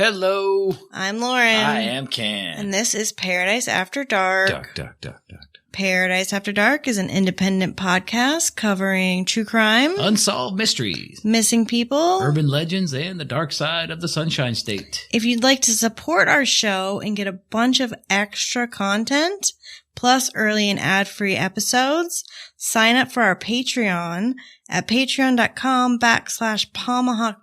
Hello. I'm Lauren. I am Ken. And this is Paradise After Dark. Dark. Paradise After Dark is an independent podcast covering true crime, unsolved mysteries, missing people, urban legends, and the dark side of the Sunshine State. If you'd like to support our show and get a bunch of extra content, plus early and ad-free episodes, sign up for our Patreon at patreon.com/Tomahawk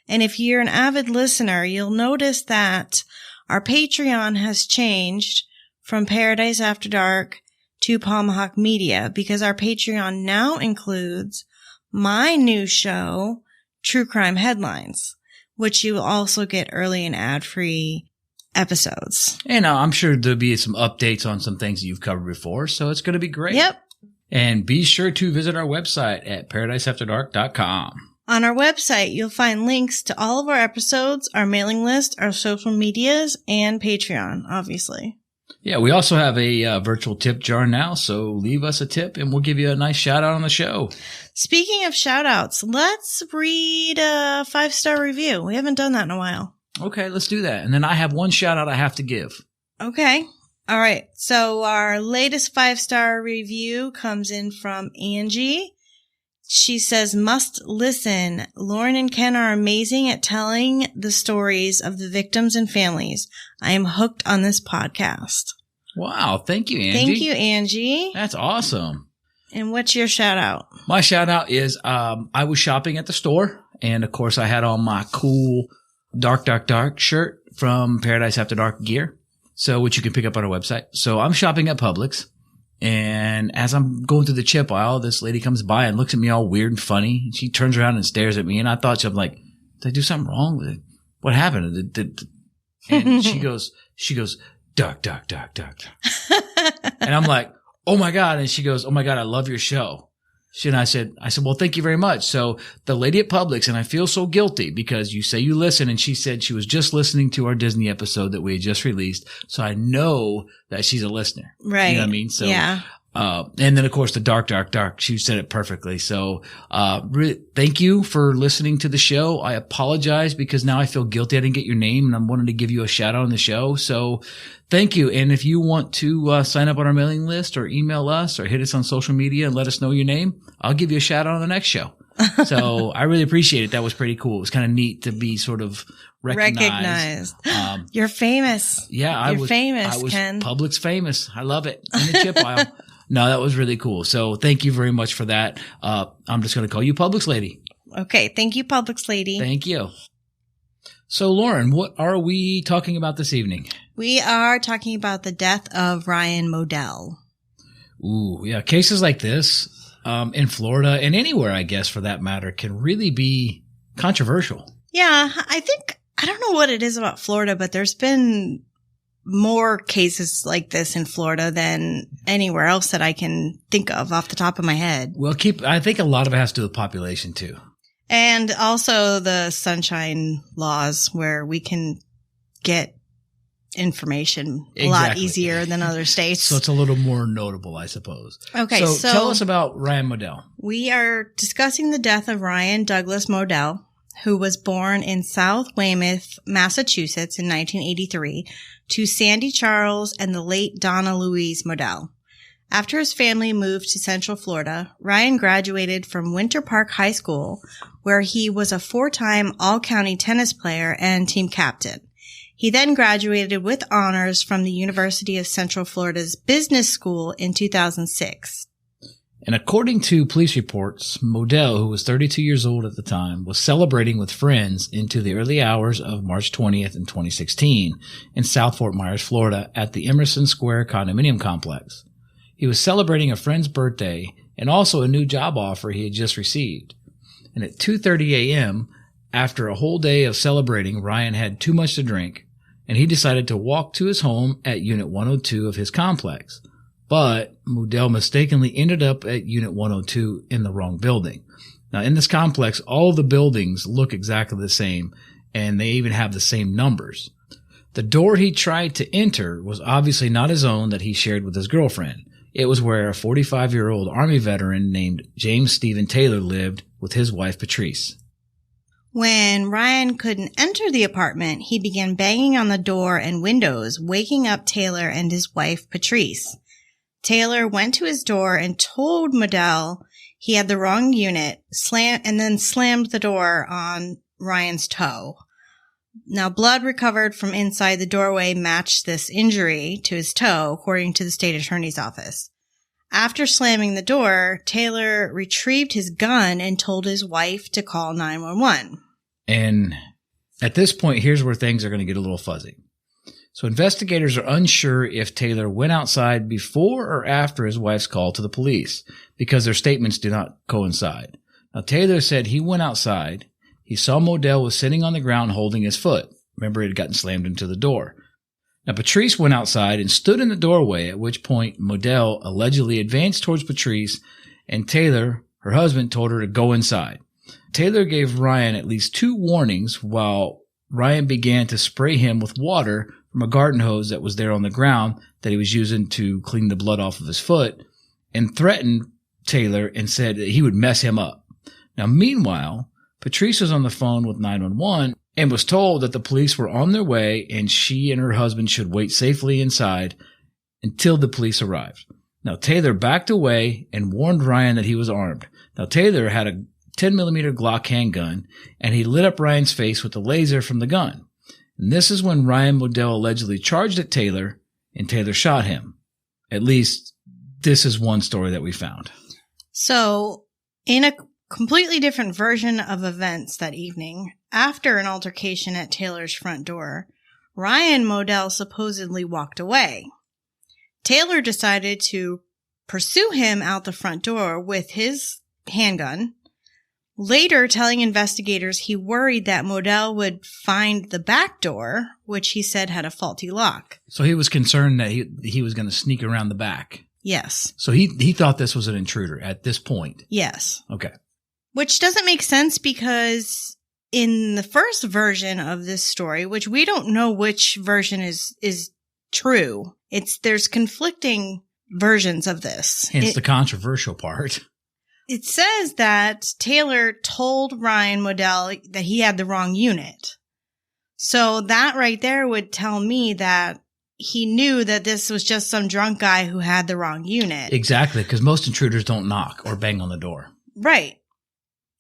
And if you're an avid listener, you'll notice that our Patreon has changed from Paradise After Dark to Tomahawk Media because our Patreon now includes my new show, True Crime Headlines, which you will also get early and ad-free episodes. And I'm sure there'll be some updates on some things that you've covered before, so it's going to be great. Yep. And be sure to visit our website at paradiseafterdark.com. On our website, you'll find links to all of our episodes, our mailing list, our social medias, and Patreon, obviously. Yeah, we also have a virtual tip jar now, so leave us a tip and we'll give you a nice shout out on the show. Speaking of shout outs, let's read a 5-star review. We haven't done that in a while. Okay, let's do that. And then I have one shout out I have to give. Okay. All right. So our latest 5-star review comes in from Angie. She says, must listen. Lauren and Ken are amazing at telling the stories of the victims and families. I am hooked on this podcast. Wow. Thank you, Angie. Thank you, Angie. That's awesome. And what's your shout out? My shout out is I was shopping at the store, and of course I had on my cool dark shirt from Paradise After Dark gear, so which you can pick up on our website. So I'm shopping at Publix. And as I'm going through the chip aisle, this lady comes by and looks at me all weird and funny. She turns around and stares at me. And I thought, I'm like, did I do something wrong with it? What happened? And she goes, dark. And I'm like, oh my God. And she goes, oh my God, I love your show. And I said, well, thank you very much. So the lady at Publix, and I feel so guilty because you say you listen, and she said she was just listening to our Disney episode that we had just released. So I know that she's a listener. Right. You know what I mean? So, yeah. And then of course the dark. She said it perfectly. So, thank you for listening to the show. I apologize because now I feel guilty I didn't get your name and I wanted to give you a shout out on the show. So thank you. And if you want to, sign up on our mailing list or email us or hit us on social media and let us know your name, I'll give you a shout out on the next show. So I really appreciate it. That was pretty cool. It was kind of neat to be sort of recognized. You're famous. Yeah, You're famous, I was Ken. Publix famous. I love it. In the chip aisle. No, that was really cool. So thank you very much for that. I'm just going to call you Publix Lady. Okay. Thank you, Publix Lady. Thank you. So Lauren, what are we talking about this evening? We are talking about the death of Ryan Modell. Ooh, yeah. Cases like this, in Florida and anywhere, I guess, for that matter, can really be controversial. Yeah. I don't know what it is about Florida, but there's been more cases like this in Florida than anywhere else that I can think of off the top of my head. Well, I think a lot of it has to do with population too. And also the sunshine laws where we can get information a lot easier than other states. So it's a little more notable, I suppose. Okay. So tell us about Ryan Modell. We are discussing the death of Ryan Douglas Modell, who was born in South Weymouth, Massachusetts in 1983 to Sandy Charles and the late Donna Louise Modell. After his family moved to Central Florida, Ryan graduated from Winter Park High School, where he was a 4-time all-county tennis player and team captain. He then graduated with honors from the University of Central Florida's Business School in 2006. And according to police reports, Modell, who was 32 years old at the time, was celebrating with friends into the early hours of March 20th in 2016 in South Fort Myers, Florida, at the Emerson Square condominium complex. He was celebrating a friend's birthday and also a new job offer he had just received. And at 2:30 a.m., after a whole day of celebrating, Ryan had too much to drink, and he decided to walk to his home at Unit 102 of his complex. But Modell mistakenly ended up at Unit 102 in the wrong building. Now, in this complex, all the buildings look exactly the same, and they even have the same numbers. The door he tried to enter was obviously not his own that he shared with his girlfriend. It was where a 45-year-old Army veteran named James Stephen Taylor lived with his wife, Patrice. When Ryan couldn't enter the apartment, he began banging on the door and windows, waking up Taylor and his wife, Patrice. Taylor went to his door and told Modell he had the wrong unit, and then slammed the door on Ryan's toe. Now, blood recovered from inside the doorway matched this injury to his toe, according to the state attorney's office. After slamming the door, Taylor retrieved his gun and told his wife to call 911. And at this point, here's where things are going to get a little fuzzy. So investigators are unsure if Taylor went outside before or after his wife's call to the police because their statements do not coincide. Now, Taylor said he went outside. He saw Modell was sitting on the ground holding his foot. Remember, he had gotten slammed into the door. Now, Patrice went outside and stood in the doorway, at which point Modell allegedly advanced towards Patrice, and Taylor, her husband, told her to go inside. Taylor gave Ryan at least 2 warnings while Ryan began to spray him with water from a garden hose that was there on the ground that he was using to clean the blood off of his foot, and threatened Taylor and said that he would mess him up. Now, meanwhile, Patrice was on the phone with 911 and was told that the police were on their way and she and her husband should wait safely inside until the police arrived. Now, Taylor backed away and warned Ryan that he was armed. Now, Taylor had a 10mm Glock handgun, and he lit up Ryan's face with the laser from the gun. And this is when Ryan Modell allegedly charged at Taylor, and Taylor shot him. At least, this is one story that we found. So, in a completely different version of events that evening, after an altercation at Taylor's front door, Ryan Modell supposedly walked away. Taylor decided to pursue him out the front door with his handgun, later telling investigators he worried that Modell would find the back door, which he said had a faulty lock. So he was concerned that he was going to sneak around the back. Yes. So he thought this was an intruder at this point. Yes. Okay. Which doesn't make sense because in the first version of this story, which we don't know which version is true, there's conflicting versions of this. Hence the controversial part. It says that Taylor told Ryan Modell that he had the wrong unit. So that right there would tell me that he knew that this was just some drunk guy who had the wrong unit. Exactly, because most intruders don't knock or bang on the door. Right.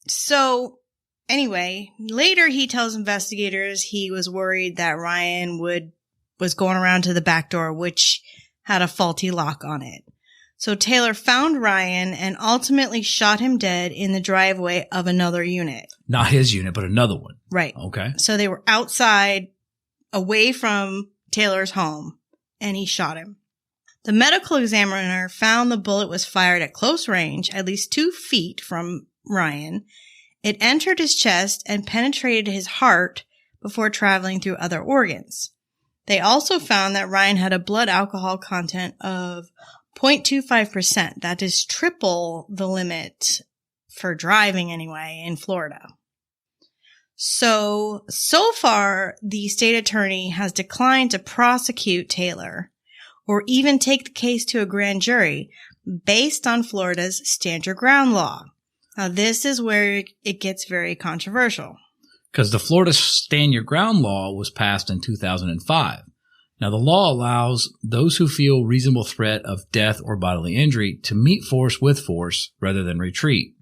So anyway, later he tells investigators he was worried that Ryan was going around to the back door, which had a faulty lock on it. So Taylor found Ryan and ultimately shot him dead in the driveway of another unit. Not his unit, but another one. Right. Okay. So they were outside, away from Taylor's home, and he shot him. The medical examiner found the bullet was fired at close range, at least 2 feet from Ryan. It entered his chest and penetrated his heart before traveling through other organs. They also found that Ryan had a blood alcohol content of 0.25%. That is triple the limit for driving anyway in Florida. So far, the state attorney has declined to prosecute Taylor or even take the case to a grand jury based on Florida's stand your ground law. Now, this is where it gets very controversial. Because the Florida stand your ground law was passed in 2005. Now, the law allows those who feel reasonable threat of death or bodily injury to meet force with force rather than retreat.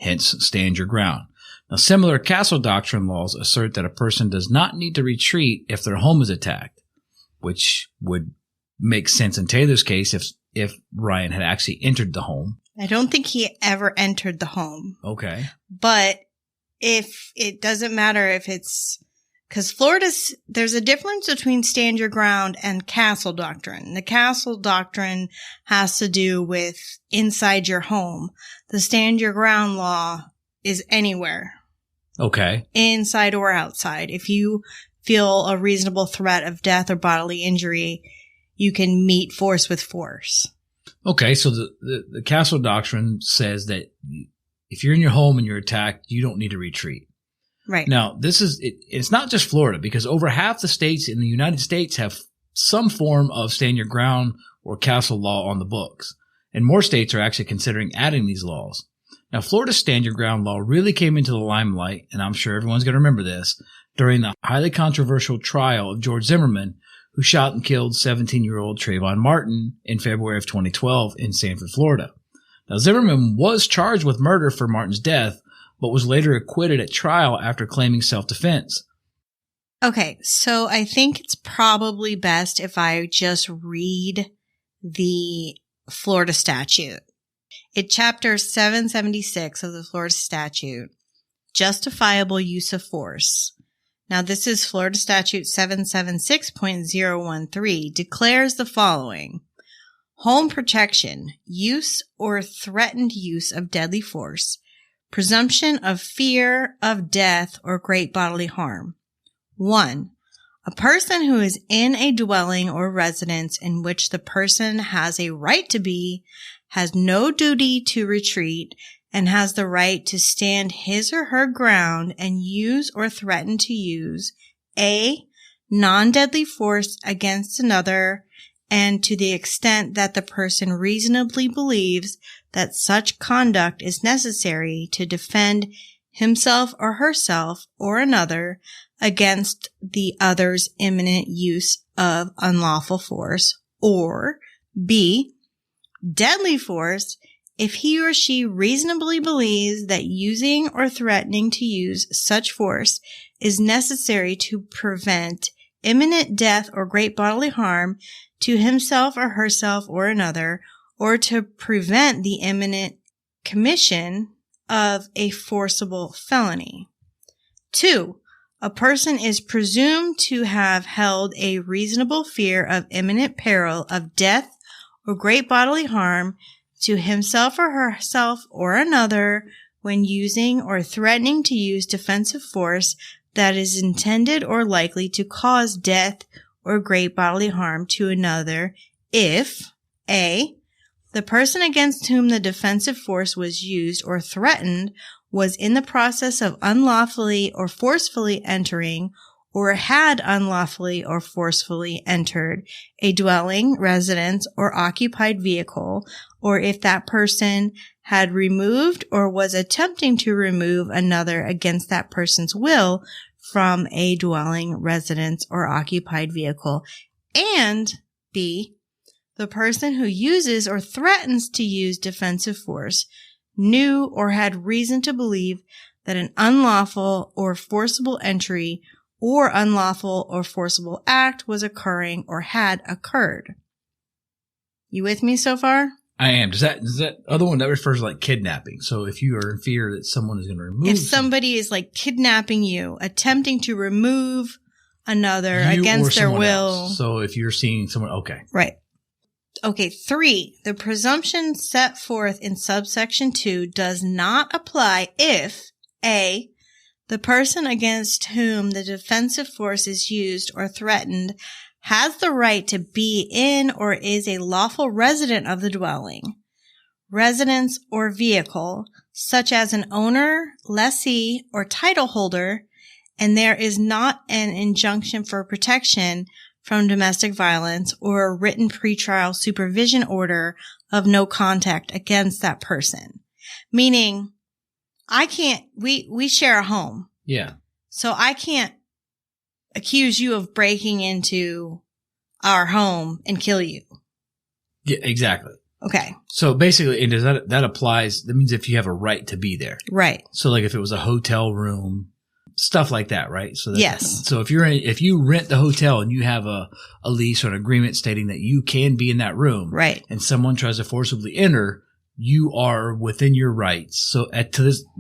Hence, stand your ground. Now, similar castle doctrine laws assert that a person does not need to retreat if their home is attacked, which would make sense in Taylor's case if Ryan had actually entered the home. I don't think he ever entered the home. Okay. But if it doesn't matter if it's because there's a difference between stand your ground and castle doctrine. The castle doctrine has to do with inside your home. The stand your ground law is anywhere. Okay. Inside or outside. If you feel a reasonable threat of death or bodily injury, you can meet force with force. Okay, so the castle doctrine says that if you're in your home and you're attacked, you don't need to retreat. Right. Now, it's not just Florida, because over half the states in the United States have some form of stand your ground or castle law on the books. And more states are actually considering adding these laws. Now, Florida's stand your ground law really came into the limelight, and I'm sure everyone's going to remember this, during the highly controversial trial of George Zimmerman, who shot and killed 17-year-old Trayvon Martin in February of 2012 in Sanford, Florida. Now, Zimmerman was charged with murder for Martin's death, but was later acquitted at trial after claiming self-defense. Okay, so I think it's probably best if I just read the Florida statute. In Chapter 776 of the Florida statute, justifiable use of force. Now, this is Florida Statute 776.013, declares the following. Home protection, use or threatened use of deadly force, presumption of fear of death or great bodily harm. 1. A person who is in a dwelling or residence in which the person has a right to be, has no duty to retreat, and has the right to stand his or her ground and use or threaten to use A. non-deadly force against another, and to the extent that the person reasonably believes that such conduct is necessary to defend himself or herself or another against the other's imminent use of unlawful force, or B. deadly force if he or she reasonably believes that using or threatening to use such force is necessary to prevent imminent death or great bodily harm to himself or herself or another, or to prevent the imminent commission of a forcible felony. 2. A person is presumed to have held a reasonable fear of imminent peril of death or great bodily harm to himself or herself or another when using or threatening to use defensive force that is intended or likely to cause death or great bodily harm to another if A. the person against whom the defensive force was used or threatened was in the process of unlawfully or forcefully entering or had unlawfully or forcefully entered a dwelling, residence, or occupied vehicle, or if that person had removed or was attempting to remove another against that person's will from a dwelling, residence, or occupied vehicle, and B, the person who uses or threatens to use defensive force knew or had reason to believe that an unlawful or forcible entry or unlawful or forcible act was occurring or had occurred. You with me so far? I am. Does that other one, that refers to like kidnapping? So if you are in fear that someone is going to remove, if somebody is like kidnapping you, attempting to remove another against their will. Else. So if you're seeing someone, okay. Right. Okay. 3, the presumption set forth in subsection 2 does not apply if A, the person against whom the defensive force is used or threatened has the right to be in or is a lawful resident of the dwelling, residence, or vehicle, such as an owner, lessee, or title holder, and there is not an injunction for protection from domestic violence or a written pretrial supervision order of no contact against that person. Meaning, we share a home. Yeah. So I can't accuse you of breaking into our home and kill you. Yeah, exactly. Okay. So basically, and does that applies, that means if you have a right to be there. Right. So like if it was a hotel room, stuff like that, right? So yes. So if you rent the hotel and you have a lease or an agreement stating that you can be in that room. Right. And someone tries to forcibly enter, you are within your rights. So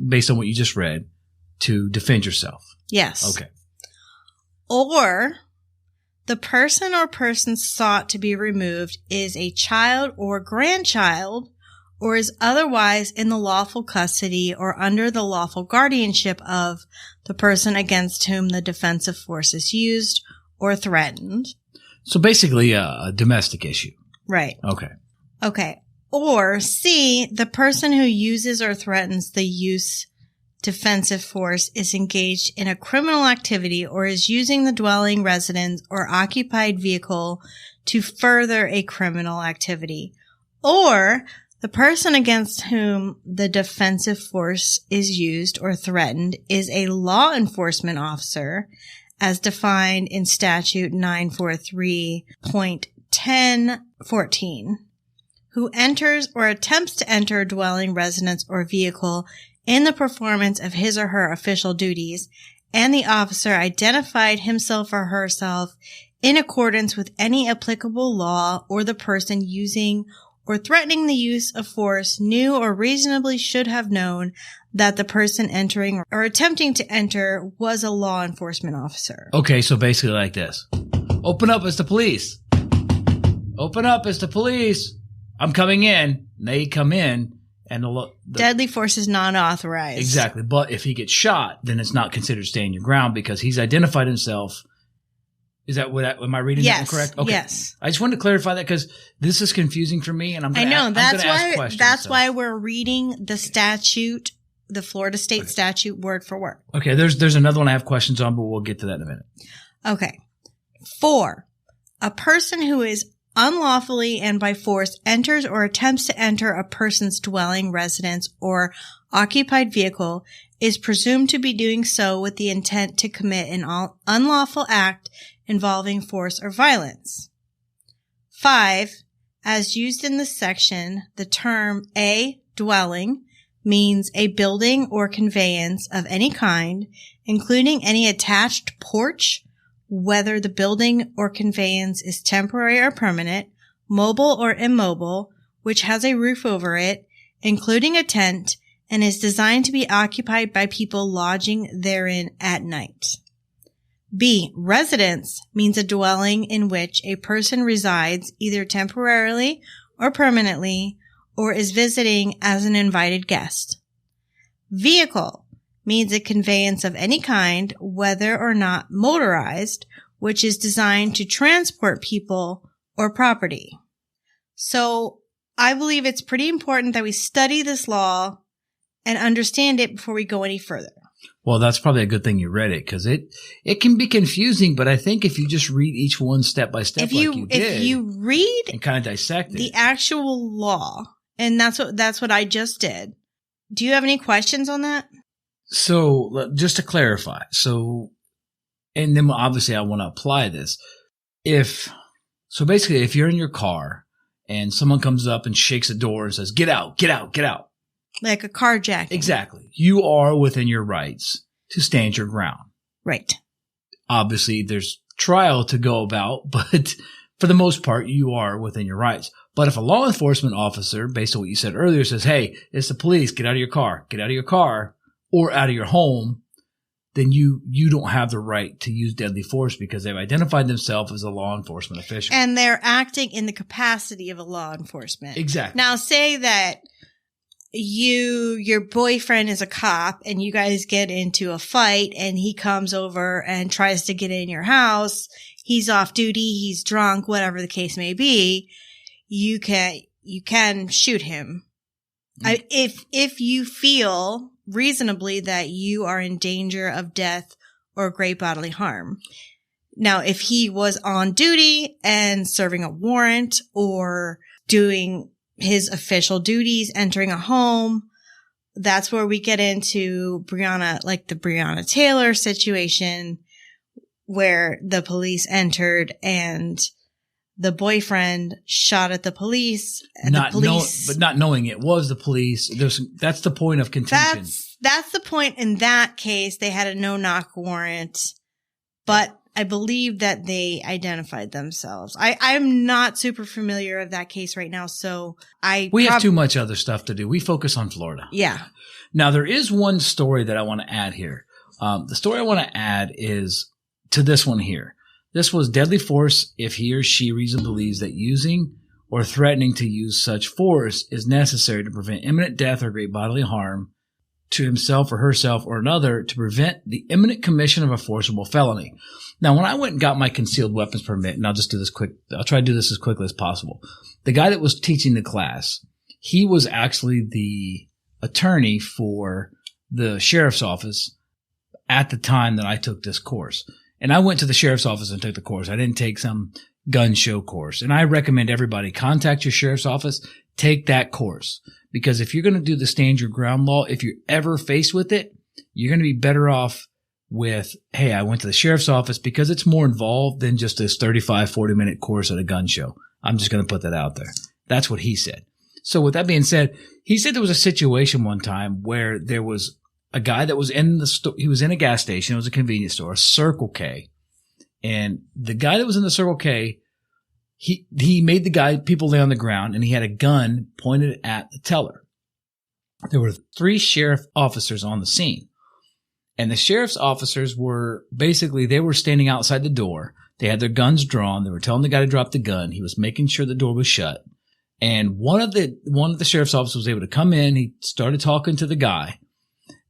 based on what you just read, to defend yourself. Yes. Okay. Or the person or persons sought to be removed is a child or grandchild or is otherwise in the lawful custody or under the lawful guardianship of the person against whom the defensive force is used or threatened. So basically a domestic issue. Right. Okay. Okay. Or C, the person who uses or threatens the use defensive force is engaged in a criminal activity or is using the dwelling, residence, or occupied vehicle to further a criminal activity. Or The person against whom the defensive force is used or threatened is a law enforcement officer, as defined in Statute 943.1014, who enters or attempts to enter a dwelling, residence, or vehicle in the performance of his or her official duties, and the officer identified himself or herself in accordance with any applicable law, or the person using or threatening the use of force knew or reasonably should have known that the person entering or attempting to enter was a law enforcement officer. Okay, so basically like this. Open up, it's the police. Open up, it's the police. I'm coming in. And they come in, and the deadly force is not authorized. Exactly. But if he gets shot, then it's not considered staying your ground because he's identified himself. Is that what? Am I reading that correct? Okay. Yes. I just wanted to clarify that because this is confusing for me, and I'm going to ask questions. That's why we're reading the statute, the Florida State statute, word for word. Okay. There's another one I have questions on, but we'll get to that in a minute. Okay. 4. A person who is unlawfully and by force enters or attempts to enter a person's dwelling, residence, or occupied vehicle is presumed to be doing so with the intent to commit an unlawful act involving force or violence. 5. As used in this section, the term a dwelling means a building or conveyance of any kind, including any attached porch, whether the building or conveyance is temporary or permanent, mobile or immobile, which has a roof over it, including a tent, and is designed to be occupied by people lodging therein at night. B. Residence means a dwelling in which a person resides either temporarily or permanently, or is visiting as an invited guest. Vehicle means a conveyance of any kind, whether or not motorized, which is designed to transport people or property. So I believe it's pretty important that we study this law and understand it before we go any further. Well, that's probably a good thing you read it because it can be confusing, but I think if you just read each one step by step if you read and kind of dissect it, the actual law, and that's what I just did. Do you have any questions on that? So just to clarify, and then obviously I want to apply this. Basically, if you're in your car and someone comes up and shakes the door and says, "Get out, get out, get out." Like a carjacking. Exactly. You are within your rights to stand your ground. Right. Obviously, there's trial to go about, but for the most part, you are within your rights. But if a law enforcement officer, based on what you said earlier, says, "Hey, it's the police, get out of your car, or out of your home," then you don't have the right to use deadly force because they've identified themselves as a law enforcement official. And they're acting in the capacity of a law enforcement. Exactly. Now, say that your boyfriend is a cop and you guys get into a fight and he comes over and tries to get in your house. He's off duty. He's drunk, whatever the case may be. You can shoot him. If you feel reasonably that you are in danger of death or great bodily harm. Now, if he was on duty and serving a warrant or doing his official duties, entering a home, that's where we get into like the Breonna Taylor situation where the police entered and the boyfriend shot at the police. And but not knowing it was the police. That's the point of contention. That's the point. In that case, they had a no-knock warrant, but I believe that they identified themselves. I'm not super familiar with that case right now, so we have too much other stuff to do. We focus on Florida. Yeah. Now, there is one story that I want to add here. The story I want to add is to this one here. This was deadly force if he or she reasonably believes that using or threatening to use such force is necessary to prevent imminent death or great bodily harm to himself or herself or another to prevent the imminent commission of a forcible felony. Now, when I went and got my concealed weapons permit, and I'll try to do this as quickly as possible. The guy that was teaching the class, he was actually the attorney for the sheriff's office at the time that I took this course. And I went to the sheriff's office and took the course. I didn't take some gun show course. And I recommend everybody contact your sheriff's office, take that course. Because if you're going to do the stand your ground law, if you're ever faced with it, you're going to be better off with, hey, I went to the sheriff's office, because it's more involved than just this 35, 40-minute course at a gun show. I'm just going to put that out there. That's what he said. So with that being said, he said there was a situation one time where there was a guy that was in the store. He was in a gas station. It was a convenience store, a Circle K. And the guy that was in the Circle K, he made people lay on the ground, and he had a gun pointed at the teller. There were 3 sheriff officers on the scene. And the sheriff's officers were they were standing outside the door. They had their guns drawn. They were telling the guy to drop the gun. He was making sure the door was shut. And one of the sheriff's officers was able to come in. He started talking to the guy.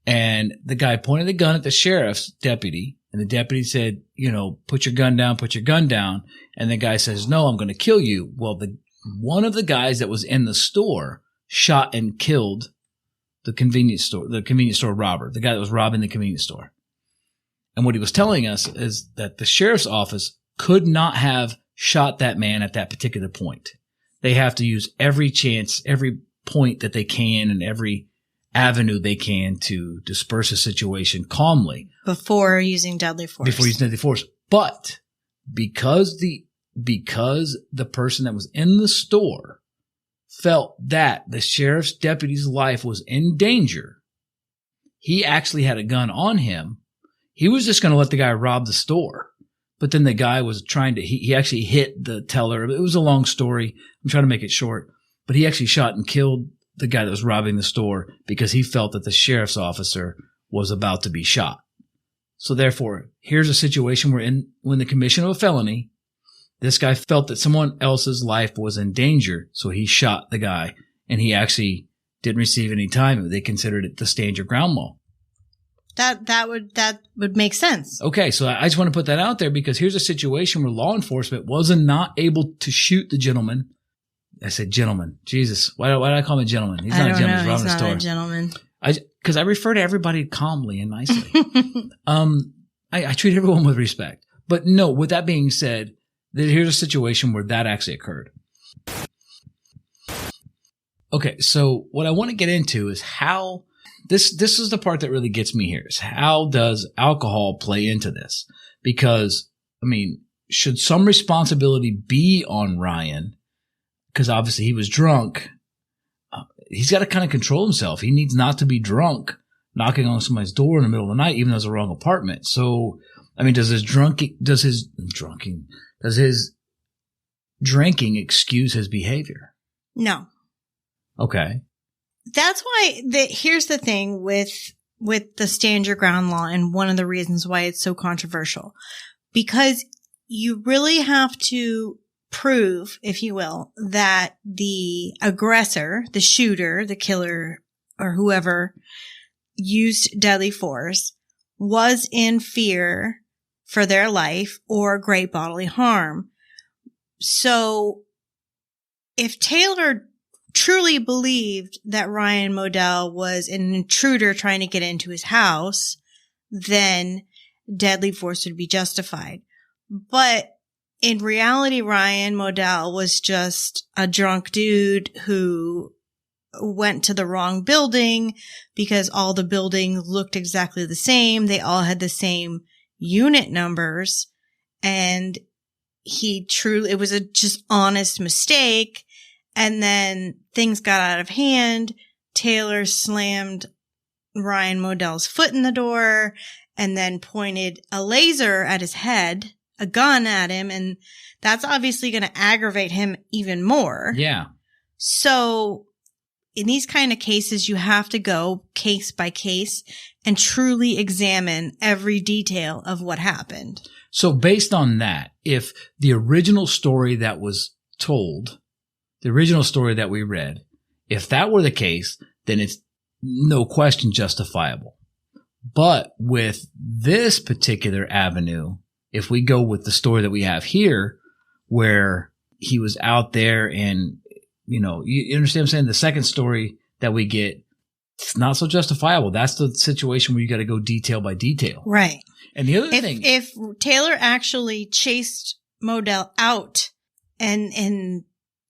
And the guy pointed the gun at the sheriff's deputy. And the deputy said, put your gun down, put your gun down. And the guy says, no, I'm going to kill you. Well, one of the guys that was in the store shot and killed the convenience store robber, the guy that was robbing the convenience store. And what he was telling us is that the sheriff's office could not have shot that man at that particular point. They have to use every chance, every point that they can, and every avenue they can to disperse a situation calmly. Before using deadly force. But because the person that was in the store felt that the sheriff's deputy's life was in danger, he actually had a gun on him. He was just going to let the guy rob the store. But then the guy was he actually hit the teller. It was a long story. I'm trying to make it short. But he actually shot and killed the guy that was robbing the store because he felt that the sheriff's officer was about to be shot. So therefore, here's a situation when the commission of a felony, this guy felt that someone else's life was in danger, so he shot the guy, and he actually didn't receive any time. They considered it the stand your ground law. That would make sense. Okay, so I just want to put that out there because here's a situation where law enforcement wasn't not able to shoot the gentleman. I said gentleman. Jesus, why did I call him a gentleman? He's not a gentleman. He's not a gentleman. Because I refer to everybody calmly and nicely. I treat everyone with respect. But no, with that being said, here's a situation where that actually occurred. Okay, so what I want to get into is how this is the part that really gets me here, is how does alcohol play into this? Because, should some responsibility be on Ryan? Because obviously he was drunk. He's got to kind of control himself. He needs not to be drunk, knocking on somebody's door in the middle of the night, even though it's the wrong apartment. So, does his drinking excuse his behavior? No. Okay. That's why here's the thing with the stand your ground law, and one of the reasons why it's so controversial, because you really have to prove, if you will, that the aggressor, the shooter, the killer, or whoever used deadly force was in fear for their life or great bodily harm. So if Taylor truly believed that Ryan Modell was an intruder trying to get into his house, then deadly force would be justified. But in reality, Ryan Modell was just a drunk dude who went to the wrong building because all the buildings looked exactly the same. They all had the same unit numbers, and it was a just honest mistake. And then things got out of hand. Taylor slammed Ryan Modell's foot in the door and then pointed a laser at his head, a gun at him. And that's obviously going to aggravate him even more. Yeah. So in these kind of cases, you have to go case by case and truly examine every detail of what happened. So based on that, if the original story that was told, the original story that we read, if that were the case, then it's no question justifiable. But with this particular avenue, if we go with the story that we have here, where he was out there and, you understand what I'm saying? The second story that we get, it's not so justifiable. That's the situation where you got to go detail by detail. Right. And the other thing, if Taylor actually chased Modell out and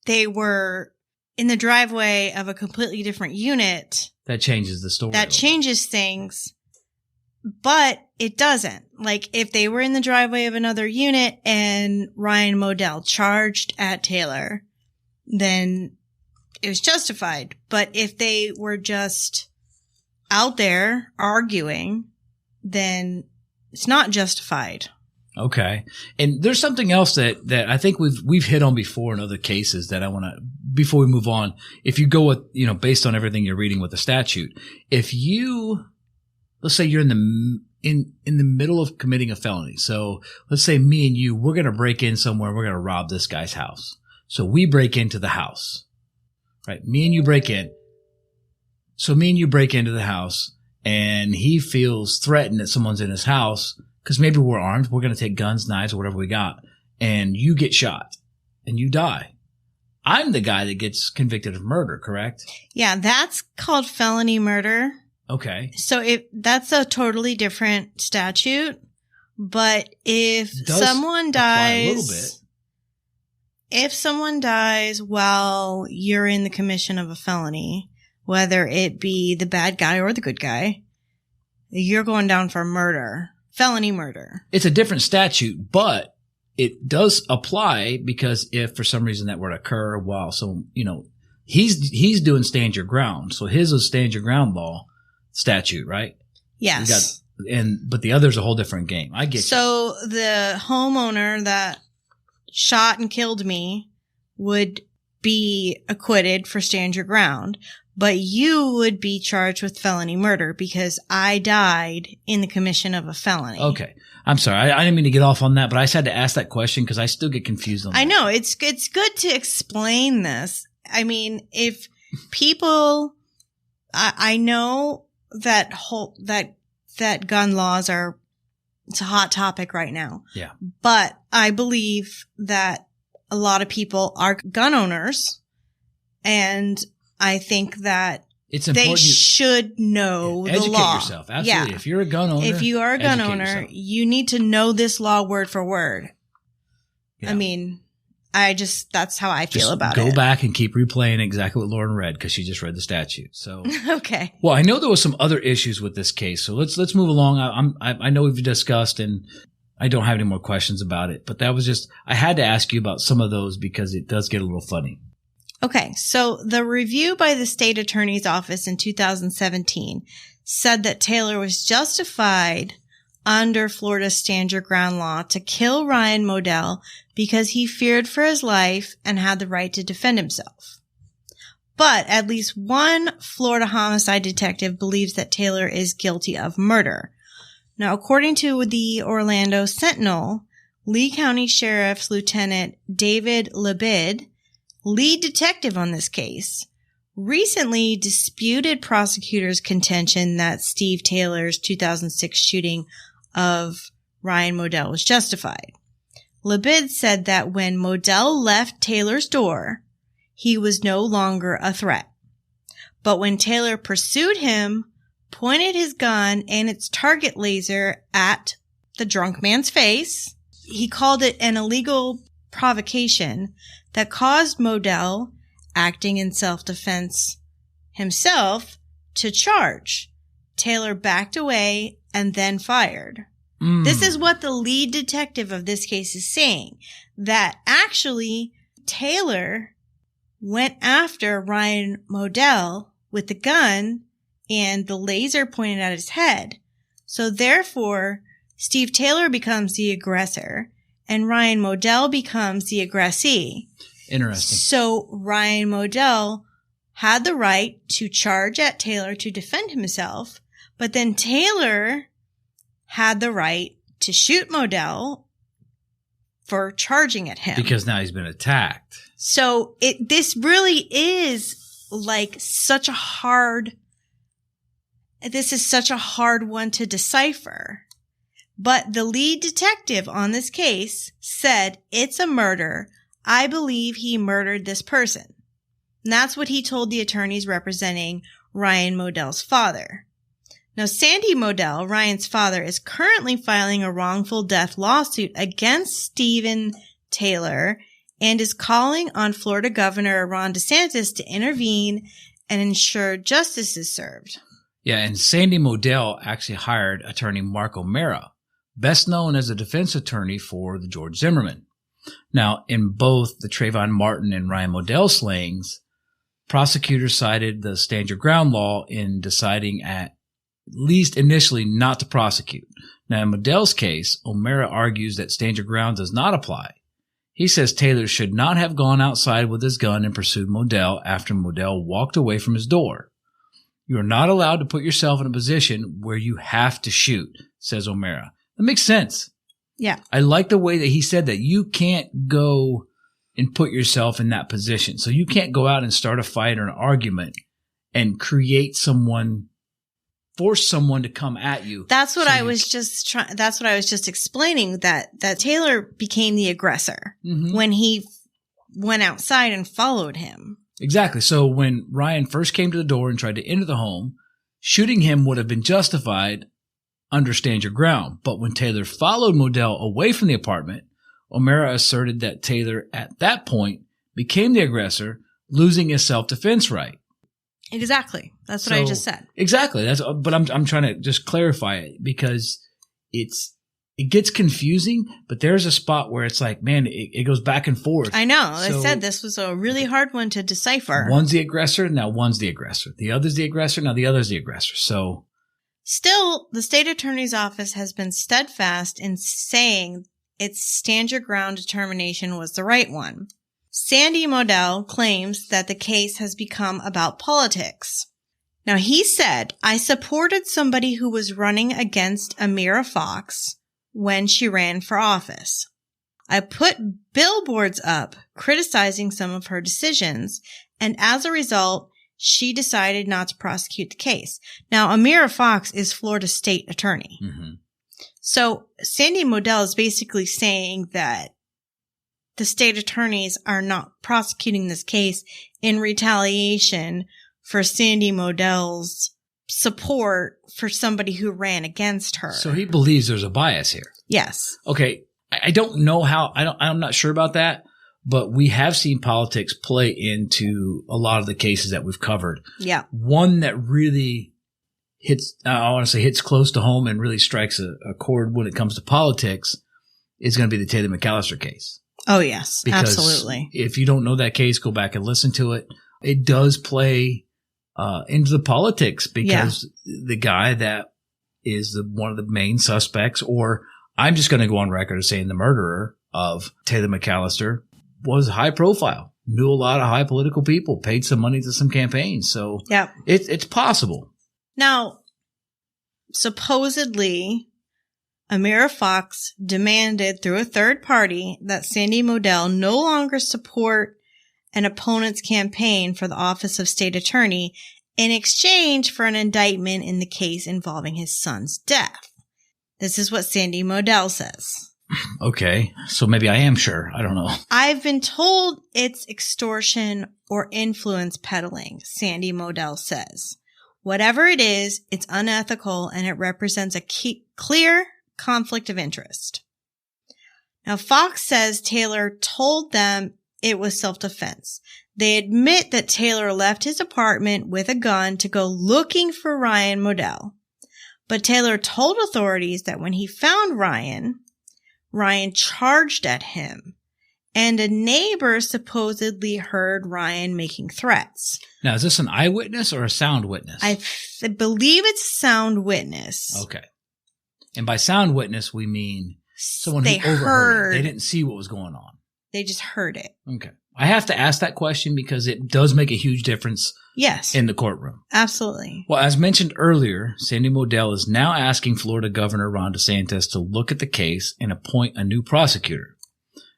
they were in the driveway of a completely different unit. That changes the story. That changes things, but it doesn't. Like, if they were in the driveway of another unit and Ryan Modell charged at Taylor, then it was justified. But if they were just out there arguing, then it's not justified. Okay. And there's something else that I think we've hit on before in other cases that I want to, before we move on, if you go with, based on everything you're reading with the statute, if you, let's say you're in the middle of committing a felony. So let's say me and you, we're going to break in somewhere. We're going to rob this guy's house. So we break into the house, right? Me and you break in. So me and you break into the house and he feels threatened that someone's in his house. Because maybe we're armed, we're going to take guns, knives, or whatever we got, and you get shot, and you die. I'm the guy that gets convicted of murder, correct? Yeah, that's called felony murder. Okay. So that's a totally different statute. But if someone dies, a little bit. If someone dies while you're in the commission of a felony, whether it be the bad guy or the good guy, you're going down for murder. Felony murder. It's a different statute, but it does apply because if for some reason that were to occur while he's doing stand your ground. So his is stand your ground law statute, right? Yes. But the other's a whole different game. I get So the homeowner that shot and killed me would be acquitted for stand your ground. But you would be charged with felony murder because I died in the commission of a felony. Okay. I'm sorry. I didn't mean to get off on that, but I just had to ask that question because I still get confused on that. I know. It's good to explain this. I mean, if people, I know that that gun laws it's a hot topic right now. Yeah. But I believe that a lot of people are gun owners, and I think that they should know the law. Educate yourself. Absolutely. Yeah. If you're a gun owner, if you are a gun owner, you need to know this law word for word. Yeah. I mean, that's how I feel about it. Go back and keep replaying exactly what Lauren read because she just read the statute. So okay. Well, I know there was some other issues with this case, so let's move along. I know we've discussed, and I don't have any more questions about it, but that was just I had to ask you about some of those because it does get a little funny. Okay, so the review by the state attorney's office in 2017 said that Taylor was justified under Florida's stand your ground law to kill Ryan Modell because he feared for his life and had the right to defend himself. But at least one Florida homicide detective believes that Taylor is guilty of murder. Now, according to the Orlando Sentinel, Lee County Sheriff's Lieutenant David Lebid, lead detective on this case, recently disputed prosecutors' contention that Steve Taylor's 2006 shooting of Ryan Modell was justified. Lebid said that when Modell left Taylor's door, he was no longer a threat. But when Taylor pursued him, pointed his gun and its target laser at the drunk man's face, he called it an illegal provocation that caused Modell, acting in self-defense himself, to charge. Taylor backed away and then fired. This is what the lead detective of this case is saying, that actually Taylor went after Ryan Modell with the gun and the laser pointed at his head. So therefore, Steve Taylor becomes the aggressor and Ryan Modell becomes the aggressee. Interesting. So Ryan Modell had the right to charge at Taylor to defend himself, but then Taylor had the right to shoot Modell for charging at him. Because now he's been attacked. So this really is like such a hard one to decipher. But the lead detective on this case said, it's a murder. I believe he murdered this person. And that's what he told the attorneys representing Ryan Modell's father. Now, Sandy Modell, Ryan's father, is currently filing a wrongful death lawsuit against Stephen Taylor and is calling on Florida Governor Ron DeSantis to intervene and ensure justice is served. Yeah, and Sandy Modell actually hired attorney Mark O'Mara, best known as a defense attorney for the George Zimmerman. Now, in both the Trayvon Martin and Ryan Modell slayings, prosecutors cited the stand your ground law in deciding at least initially not to prosecute. Now, in Modell's case, O'Mara argues that stand your ground does not apply. He says Taylor should not have gone outside with his gun and pursued Modell after Modell walked away from his door. You are not allowed to put yourself in a position where you have to shoot, says O'Mara. That makes sense. Yeah. I like the way that he said that. You can't go and put yourself in that position. So you can't go out and start a fight or an argument and force someone to come at you. That's what I was just explaining, that Taylor became the aggressor when he went outside and followed him. Exactly. So when Ryan first came to the door and tried to enter the home, shooting him would have been justified under stand your ground. But when Taylor followed Modell away from the apartment, O'Mara asserted that Taylor at that point became the aggressor, losing his self-defense right. Exactly. That's what I just said. Exactly. But I'm trying to just clarify it because it gets confusing, but there's a spot where it's like, man, it goes back and forth. I know. So I said this was a really hard one to decipher. One's the aggressor, now one's the aggressor. The other's the aggressor, now the other's the aggressor. So still, the state attorney's office has been steadfast in saying its stand your ground determination was the right one. Sandy Modell claims that the case has become about politics. Now, he said, I supported somebody who was running against Amira Fox when she ran for office. I put billboards up criticizing some of her decisions, and as a result, she decided not to prosecute the case. Now, Amira Fox is Florida state attorney. Mm-hmm. So Sandy Modell is basically saying that the state attorneys are not prosecuting this case in retaliation for Sandy Modell's support for somebody who ran against her. So he believes there's a bias here. Yes. Okay. I don't know how, I'm not sure about that, but we have seen politics play into a lot of the cases that we've covered. Yeah. One that really hits close to home and really strikes a chord when it comes to politics is going to be the Taylor McAllister case. Oh, yes. Because absolutely. If you don't know that case, go back and listen to it. It does play into the politics because the guy that is one of the main suspects, or I'm just going to go on record as saying the murderer of Taylor McAllister, was high profile, knew a lot of high political people, paid some money to some campaigns. So it's possible. Now, supposedly, Amira Fox demanded through a third party that Sandy Modell no longer support an opponent's campaign for the office of state attorney in exchange for an indictment in the case involving his son's death. This is what Sandy Modell says. Okay, so maybe I am sure. I don't know. I've been told it's extortion or influence peddling, Sandy Modell says. Whatever it is, it's unethical and it represents a clear conflict of interest. Now, Fox says Taylor told them it was self-defense. They admit that Taylor left his apartment with a gun to go looking for Ryan Modell. But Taylor told authorities that when he found Ryan charged at him, and a neighbor supposedly heard Ryan making threats. Now, is this an eyewitness or a sound witness? I believe it's a sound witness. Okay. And by sound witness, we mean someone who overheard it. They didn't see what was going on. They just heard it. Okay. I have to ask that question because it does make a huge difference in the courtroom. Absolutely. Well, as mentioned earlier, Sandy Modell is now asking Florida Governor Ron DeSantis to look at the case and appoint a new prosecutor.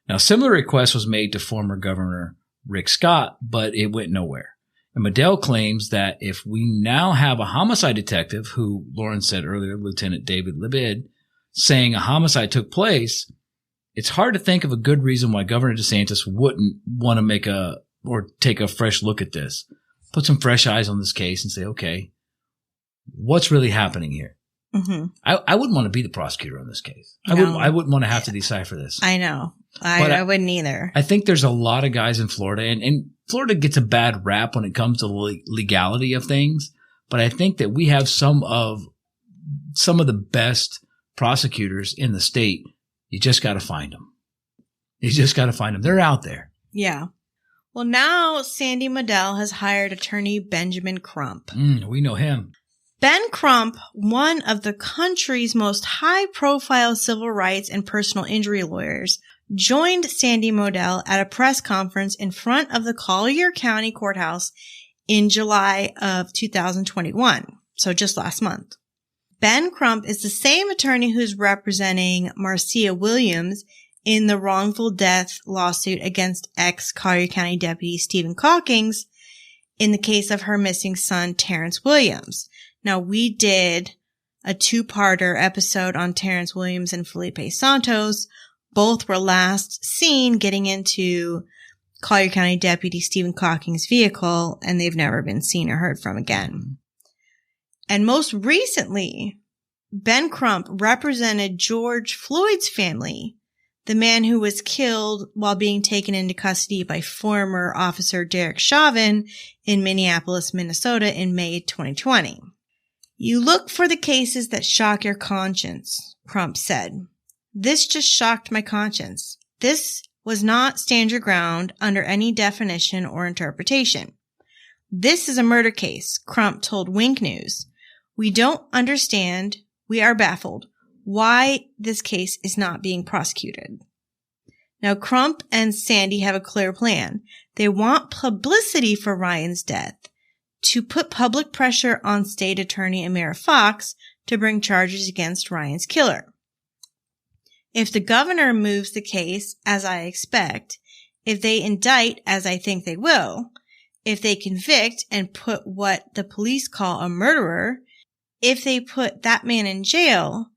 Now, a similar request was made to former Governor Rick Scott, but it went nowhere. And Modell claims that if we now have a homicide detective, who Lauren said earlier, Lieutenant David Libid, saying a homicide took place, it's hard to think of a good reason why Governor DeSantis wouldn't want to take a fresh look at this, put some fresh eyes on this case and say, okay, what's really happening here? Mm-hmm. I wouldn't want to be the prosecutor on this case. No. I wouldn't want to have to decipher this. I know. I wouldn't either. I think there's a lot of guys in Florida, and Florida gets a bad rap when it comes to the legality of things. But I think that we have some of the best prosecutors in the state. You just got to find them. They're out there. Yeah. Well, now Sandy Modell has hired attorney Benjamin Crump. We know him. Ben Crump, one of the country's most high-profile civil rights and personal injury lawyers, joined Sandy Modell at a press conference in front of the Collier County Courthouse in July of 2021, so just last month. Ben Crump is the same attorney who's representing Marcia Williams in the wrongful death lawsuit against ex-Collier County Deputy Stephen Calkins in the case of her missing son, Terrence Williams. Now, we did a 2-parter episode on Terrence Williams and Felipe Santos. Both were last seen getting into Collier County Deputy Stephen Calkins' vehicle, and they've never been seen or heard from again. And most recently, Ben Crump represented George Floyd's family, the man who was killed while being taken into custody by former officer Derek Chauvin in Minneapolis, Minnesota in May 2020. You look for the cases that shock your conscience, Crump said. This just shocked my conscience. This was not stand your ground under any definition or interpretation. This is a murder case, Crump told Wink News. We don't understand. We are baffled why this case is not being prosecuted. Now, Crump and Sandy have a clear plan. They want publicity for Ryan's death to put public pressure on State Attorney Amira Fox to bring charges against Ryan's killer. If the governor moves the case, as I expect, if they indict, as I think they will, if they convict and put what the police call a murderer, if they put that man in jail,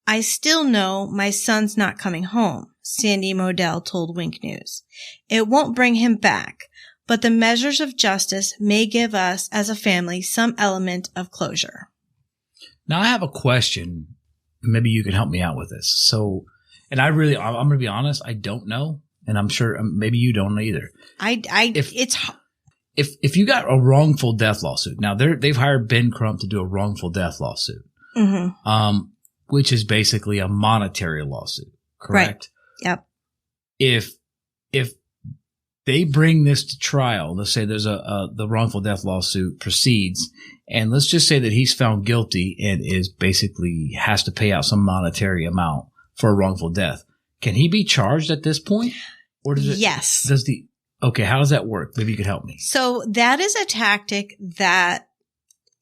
I still know my son's not coming home, Sandy Modell told Wink News. It won't bring him back, but the measures of justice may give us as a family some element of closure. Now, I have a question. Maybe you can help me out with this. So, and I'm going to be honest, I don't know. And I'm sure maybe you don't either. If you got a wrongful death lawsuit, now they've hired Ben Crump to do a wrongful death lawsuit, which is basically a monetary lawsuit, correct? Right. Yep. If they bring this to trial, let's say there's the wrongful death lawsuit proceeds, and let's just say that he's found guilty and is basically has to pay out some monetary amount for a wrongful death. Can he be charged at this point? Or does it? Yes. Okay, how does that work? Maybe you could help me. So that is a tactic that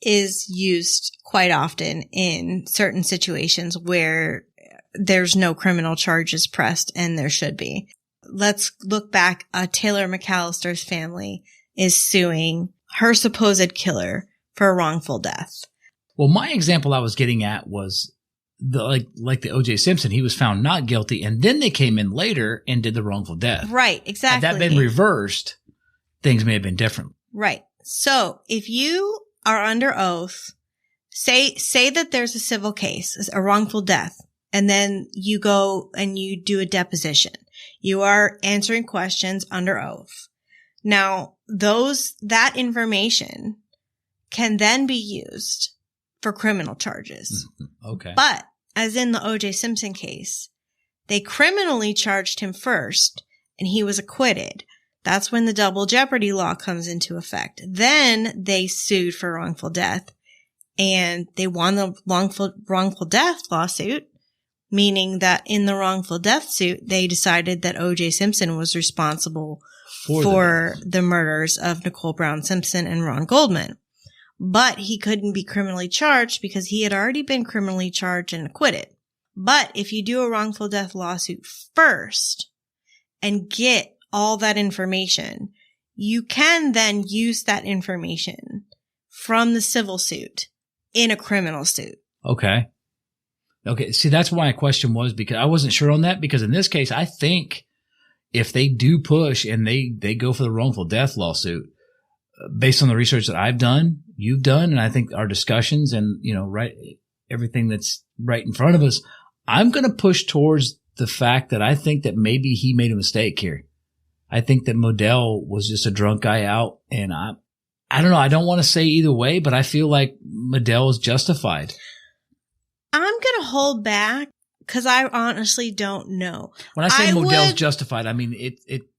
is used quite often in certain situations where there's no criminal charges pressed and there should be. Let's look back. Taylor McAllister's family is suing her supposed killer for a wrongful death. Well, my example I was getting at was like the O.J. Simpson. He was found not guilty, and then they came in later and did the wrongful death. Right, exactly. Had that been reversed, things may have been different. Right. So if you are under oath, say that there's a civil case, a wrongful death, and then you go and you do a deposition. You are answering questions under oath. Now, that information can then be used for criminal charges. Okay. But as in the O.J. Simpson case, they criminally charged him first and he was acquitted. That's when the double jeopardy law comes into effect. Then they sued for wrongful death and they won the wrongful death lawsuit, meaning that in the wrongful death suit, they decided that O.J. Simpson was responsible for the murders of Nicole Brown Simpson and Ron Goldman. But he couldn't be criminally charged because he had already been criminally charged and acquitted. But if you do a wrongful death lawsuit first and get all that information, you can then use that information from the civil suit in a criminal suit. Okay. See, that's why my question was, because I wasn't sure on that, because in this case, I think if they do push and they go for the wrongful death lawsuit, based on the research that I've done, you've done, and I think our discussions and, right, everything that's right in front of us, I'm going to push towards the fact that I think that maybe he made a mistake here. I think that Modell was just a drunk guy out, and I don't know. I don't want to say either way, but I feel like Modell is justified. I'm going to hold back because I honestly don't know. When I say Modell's justified, I mean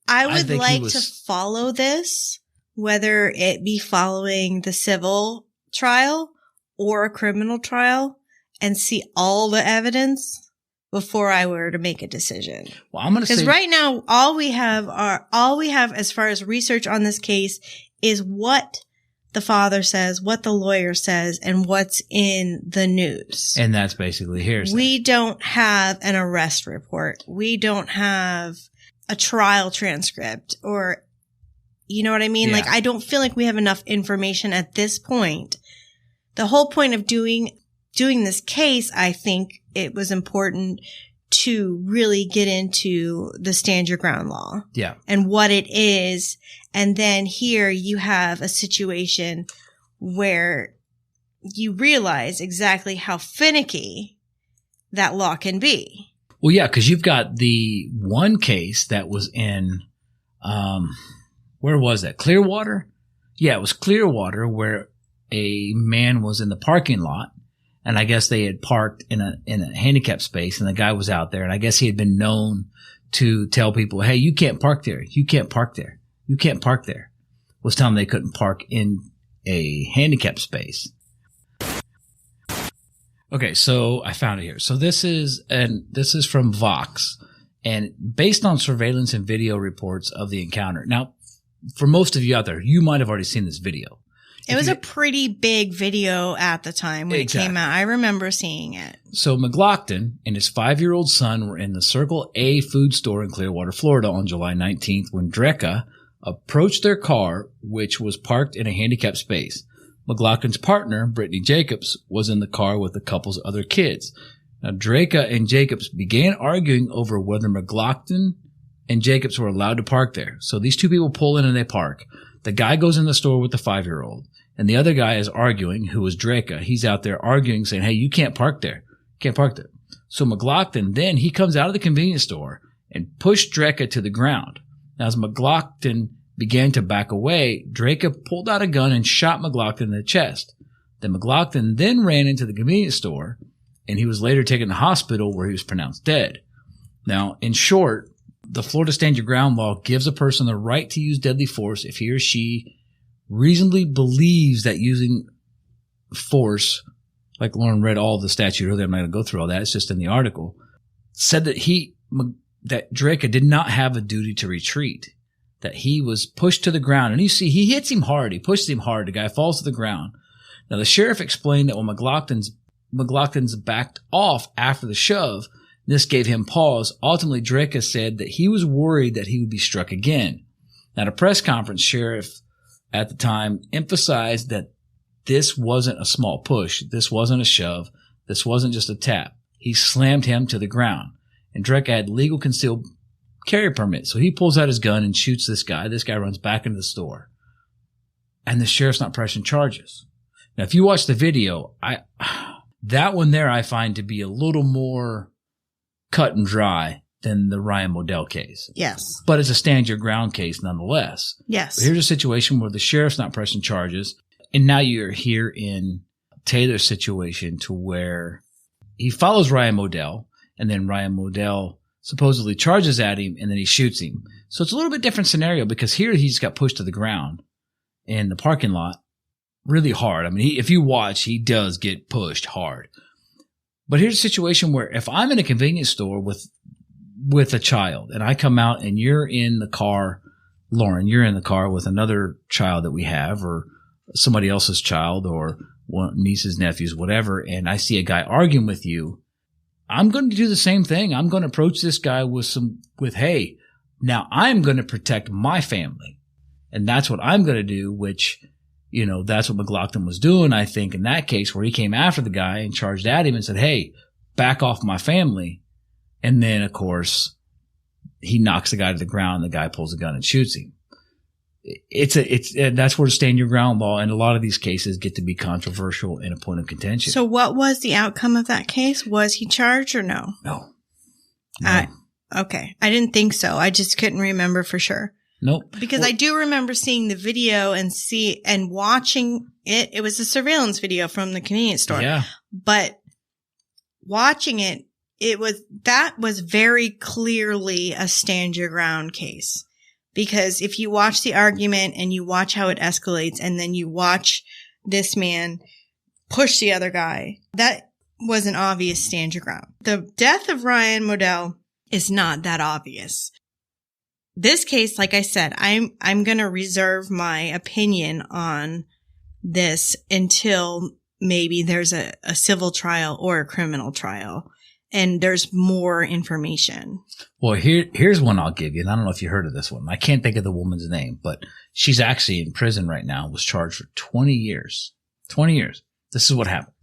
I would like to follow this, whether it be following the civil trial or a criminal trial, and see all the evidence before I were to make a decision. Well, I'm going to say, because right now all we have as far as research on this case is what the father says, what the lawyer says, and what's in the news. And that's basically hearsay. We don't have an arrest report. We don't have a trial transcript, or, you know what I mean? Yeah. Like, I don't feel like we have enough information at this point. The whole point of doing this case, I think it was important to really get into the stand your ground law. Yeah. And what it is. And then here you have a situation where you realize exactly how finicky that law can be. Well, yeah, because you've got the one case that was in, where was that? Clearwater? Yeah, it was Clearwater, where a man was in the parking lot, and I guess they had parked in a handicap space, and the guy was out there, and I guess he had been known to tell people, hey, you can't park there. You can't park there. You can't park there. Was telling them they couldn't park in a handicap space. Okay, so I found it here. So this is from Vox, and based on surveillance and video reports of the encounter. Now, for most of you out there, you might have already seen this video. It was a pretty big video at the time when it came out. I remember seeing it. So McLaughlin and his 5-year-old son were in the Circle A food store in Clearwater, Florida on July 19th when Drecka approached their car, which was parked in a handicapped space. McLaughlin's partner, Brittany Jacobs, was in the car with the couple's other kids. Now, Drecka and Jacobs began arguing over whether McLaughlin and Jacobs were allowed to park there. So these two people pull in and they park. The guy goes in the store with the 5-year-old, and the other guy is arguing, who is Drecka. He's out there arguing, saying, hey, you can't park there. Can't park there. So McLaughlin, then he comes out of the convenience store and pushed Drecka to the ground. Now, as McLaughlin began to back away, Drecka pulled out a gun and shot McLaughlin in the chest. Then McLaughlin then ran into the convenience store, and he was later taken to the hospital where he was pronounced dead. Now, in short, the Florida Stand Your Ground law gives a person the right to use deadly force if he or she reasonably believes that using force, like Lauren read all the statute earlier, I'm not going to go through all that, it's just in the article, said that that Drecka did not have a duty to retreat, that he was pushed to the ground. And you see, he hits him hard. He pushes him hard. The guy falls to the ground. Now, the sheriff explained that when McLaughlin's backed off after the shove, this gave him pause. Ultimately, Drecka said that he was worried that he would be struck again. Now, at a press conference, sheriff at the time emphasized that this wasn't a small push. This wasn't a shove. This wasn't just a tap. He slammed him to the ground. And Drecka had legal concealed carry permit. So he pulls out his gun and shoots this guy. This guy runs back into the store. And the sheriff's not pressing charges. Now, if you watch the video, that one there I find to be a little more cut and dry than the Ryan Modell case. Yes. But it's a stand your ground case nonetheless. Yes. But here's a situation where the sheriff's not pressing charges. And now you're here in Taylor's situation to where he follows Ryan Modell, and then Ryan Modell supposedly charges at him, and then he shoots him. So it's a little bit different scenario because here he's got pushed to the ground in the parking lot really hard. I mean, if you watch, he does get pushed hard. But here's a situation where if I'm in a convenience store with a child and I come out and you're in the car, Lauren, you're in the car with another child that we have or somebody else's child or nieces, nephews, whatever, and I see a guy arguing with you, I'm going to do the same thing. I'm going to approach this guy with hey, now I'm going to protect my family. And that's what I'm going to do, which, that's what McLaughlin was doing, I think, in that case where he came after the guy and charged at him and said, hey, back off my family. And then, of course, he knocks the guy to the ground. The guy pulls a gun and shoots him. That's where the stand your ground law and a lot of these cases get to be controversial and a point of contention. So what was the outcome of that case? Was he charged or no? No. No. Okay. I didn't think so. I just couldn't remember for sure. Nope. Because I do remember seeing the video and watching it. It was a surveillance video from the convenience store. Yeah. But watching it, that was very clearly a stand your ground case. Because if you watch the argument and you watch how it escalates and then you watch this man push the other guy, that was an obvious stand your ground. The death of Ryan Modell is not that obvious. This case, like I said, I'm going to reserve my opinion on this until maybe there's a civil trial or a criminal trial and there's more information. Well, here's one I'll give you. And I don't know if you heard of this one. I can't think of the woman's name, but she's actually in prison right now, was charged for 20 years. 20 years. This is what happened.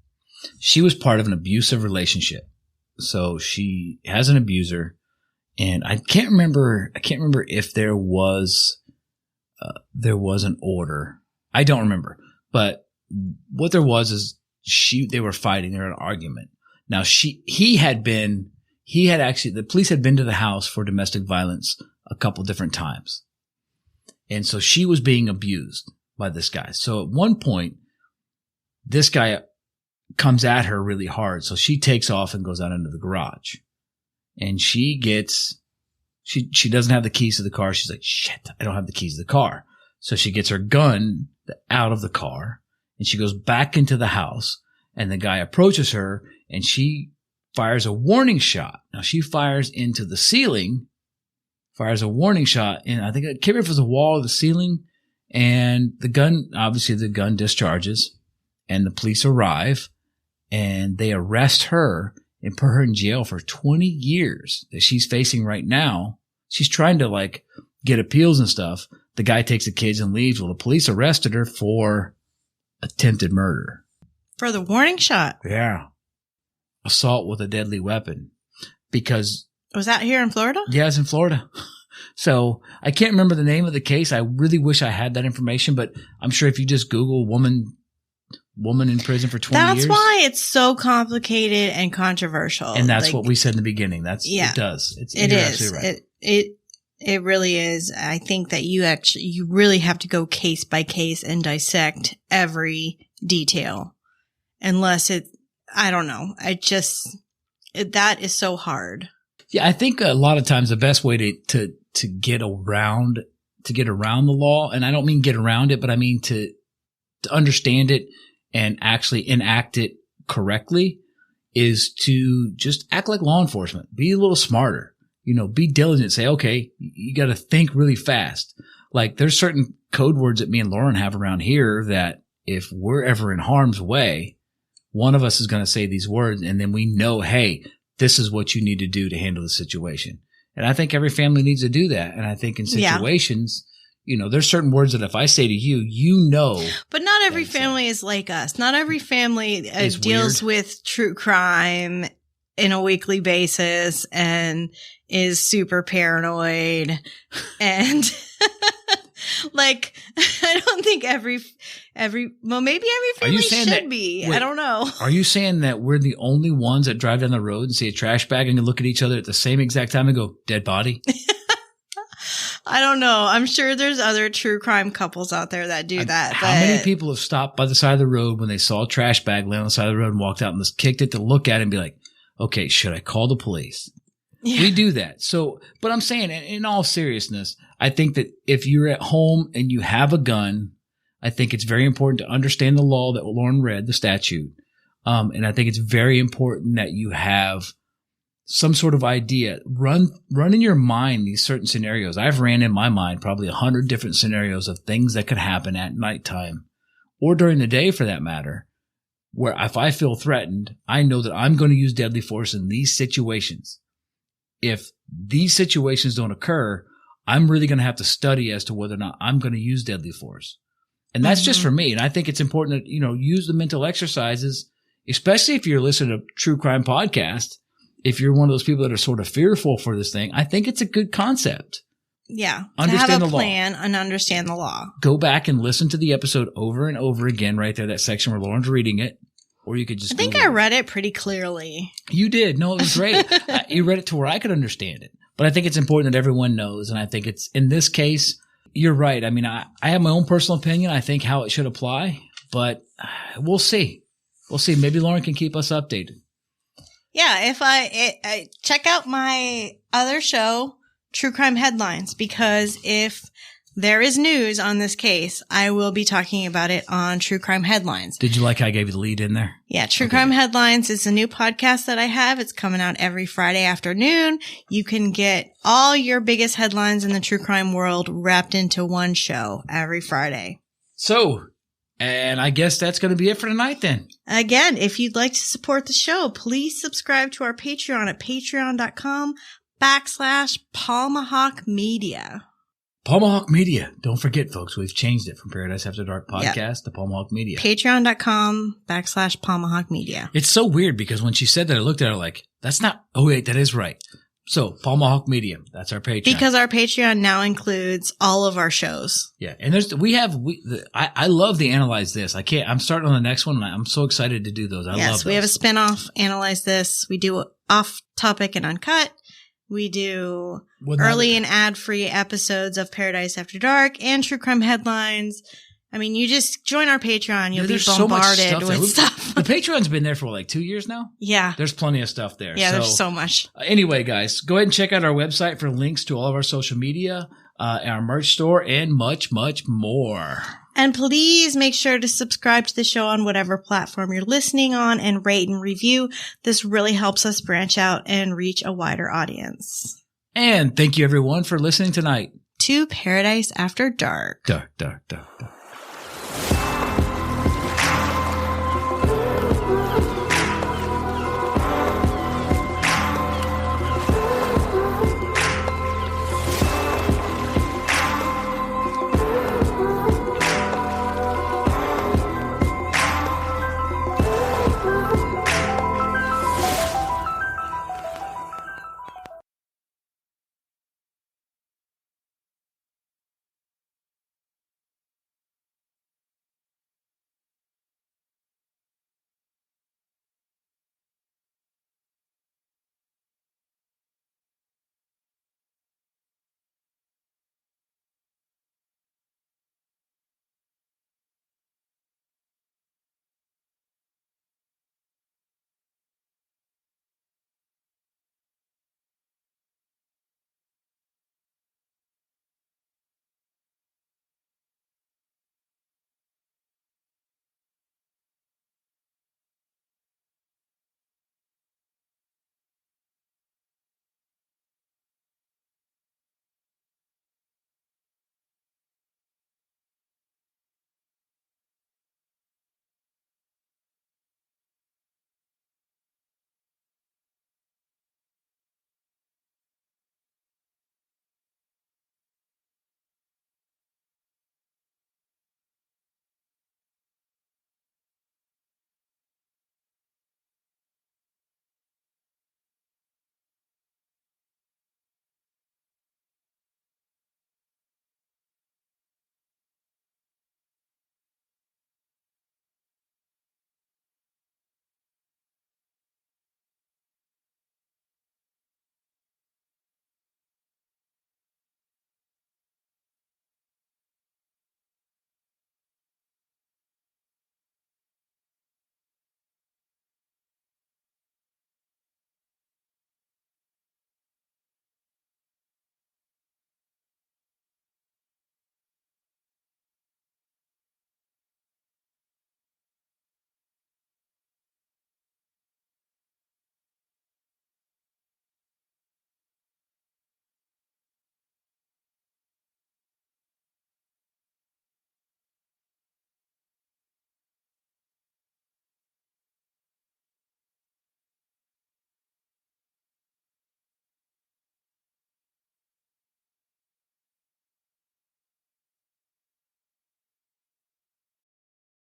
She was part of an abusive relationship. So she has an abuser. And I can't remember if there was an order. I don't remember. But what there was is they were fighting. They were in an argument. Now the police had been to the house for domestic violence a couple different times. And so she was being abused by this guy. So at one point, this guy comes at her really hard. So she takes off and goes out into the garage. And she doesn't have the keys to the car. She's like, shit, I don't have the keys to the car. So she gets her gun out of the car and she goes back into the house and the guy approaches her and she fires a warning shot. Now she fires into the ceiling, fires a warning shot. And I think I can't remember if it was the wall or the ceiling, and the gun discharges and the police arrive and they arrest her and put her in jail for 20 years that she's facing right now. She's trying to get appeals and stuff. The guy takes the kids and leaves. Well, the police arrested her for attempted murder. For the warning shot? Yeah. Assault with a deadly weapon. Because. Was that here in Florida? Yeah, it's in Florida. So I can't remember the name of the case. I really wish I had that information, but I'm sure if you just Google woman in prison for 20 years. That's why it's so complicated and controversial. And that's what we said in the beginning. It does. You're absolutely right. It really is. I think that you really have to go case by case and dissect every detail. Unless I don't know. That is so hard. Yeah, I think a lot of times the best way to get around the law, and I don't mean get around it, but I mean to understand it and actually enact it correctly, is to just act like law enforcement. Be a little smarter. Be diligent. Say, okay, you got to think really fast. Like there's certain code words that me and Lauren have around here that if we're ever in harm's way, one of us is going to say these words and then we know, hey, this is what you need to do to handle the situation. And I think every family needs to do that. And I think in situations, there's certain words that if I say to you, But not every family is like us. Not every family deals with true crime in a weekly basis and is super paranoid. And I don't think maybe every family should be. Wait, I don't know. Are you saying that we're the only ones that drive down the road and see a trash bag and look at each other at the same exact time and go, dead body? I don't know. I'm sure there's other true crime couples out there that do that. How many people have stopped by the side of the road when they saw a trash bag laying on the side of the road and walked out and just kicked it to look at it and be like, okay, should I call the police? Yeah. We do that. So, but I'm saying in all seriousness, I think that if you're at home and you have a gun, I think it's very important to understand the law that Lauren read, the statute. And I think it's very important that you have some sort of idea. Run in your mind these certain scenarios. I've ran in my mind probably 100 different scenarios of things that could happen at nighttime or during the day for that matter, where if I feel threatened, I know that I'm going to use deadly force in these situations. If these situations don't occur, I'm really going to have to study as to whether or not I'm going to use deadly force. And that's just for me. And I think it's important to, use the mental exercises, especially if you're listening to true crime podcast. If you're one of those people that are sort of fearful for this thing, I think it's a good concept. Yeah. Understand to have a the plan and understand the law. Go back and listen to the episode over and over again right there, that section where Lauren's reading it. or you could just I think I read it pretty clearly. You did. No, it was great. You read it to where I could understand it. But I think it's important that everyone knows. And I think it's, in this case, you're right. I mean, I have my own personal opinion. I think how it should apply, but we'll see. We'll see. Maybe Lauren can keep us updated. Yeah. If I check out my other show, True Crime Headlines, because if there is news on this case, I will be talking about it on True Crime Headlines. Did you like how I gave you the lead in there? Yeah, True Crime Headlines is a new podcast that I have. It's coming out every Friday afternoon. You can get all your biggest headlines in the true crime world wrapped into one show every Friday. So, and I guess that's going to be it for tonight then. Again, if you'd like to support the show, please subscribe to our Patreon at patreon.com/Palmahawk Media. Palmahawk Media. Don't forget, folks, we've changed it from Paradise After Dark Podcast to Palmahawk Media. Patreon.com/Palmahawk Media. It's so weird because when she said that, I looked at her like, that's not, oh wait, that is right. So, Palmahawk Media, that's our Patreon. Because our Patreon now includes all of our shows. Yeah. And I love the Analyze This. I'm starting on the next one and I'm so excited to do those. I love those. We have a spinoff, Analyze This. We do Off Topic and Uncut. We do early and ad-free episodes of Paradise After Dark and True Crime Headlines. I mean, you just join our Patreon. You'll be bombarded with stuff. The Patreon's been there for like 2 years now. Yeah. There's plenty of stuff there. Yeah, there's so much. Anyway, guys, go ahead and check out our website for links to all of our social media, our merch store, and much, much more. And please make sure to subscribe to the show on whatever platform you're listening on and rate and review. This really helps us branch out and reach a wider audience. And thank you, everyone, for listening tonight to Paradise After Dark. Dark, dark, dark, dark.